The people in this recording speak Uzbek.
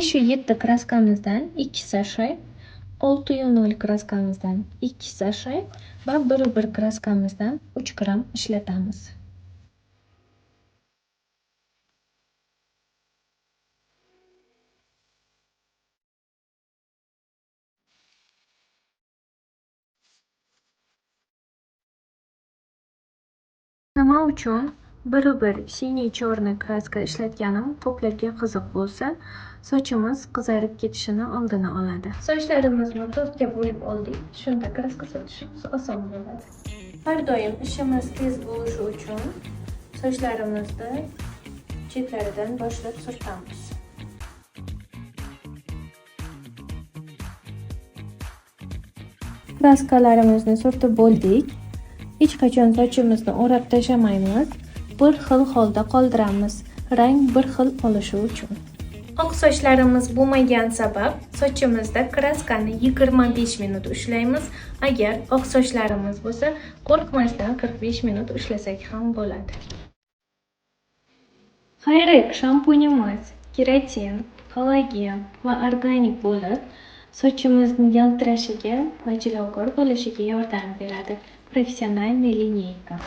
507 kraskamizdan 2 sashay, 600 kraskamizdan 2 sashay va 101 kraskamizdan 3 gramm ishlatamiz. Nima uchun bir siniy chorniy kraska ishlatganim ko'plarga qiziq bo'lsa, sochimiz qizarib ketishini oldini oladi. Sochlarimizni 4 ga bo'lib oldik. Shunda kraska surtishimiz oson bo'ladi. Har doim ishimiz tez bo'lishi uchun sochlarimizni chetlaridan boshlab surtamiz. Kraskalarimizni surtib bo'ldik. Hech qachon sochimizni o'rab tashlamaymiz. Bir xil holda qoldiramiz, rang bir xil olishi uchun. Oq sochlarimiz bo'lmagan sabab sochimizda kraskani 25 minut ushlaymiz. Agar oq sochlarimiz bo'lsa, qo'rqmasdan 45 minut ushlasak ham bo'ladi. Xayrik shampunimiz keratin, kollagen va organik bo'lib, sochimizni yaltirashiga va jilovg'or bo'lishiga yordam beradi. Professional lineyka.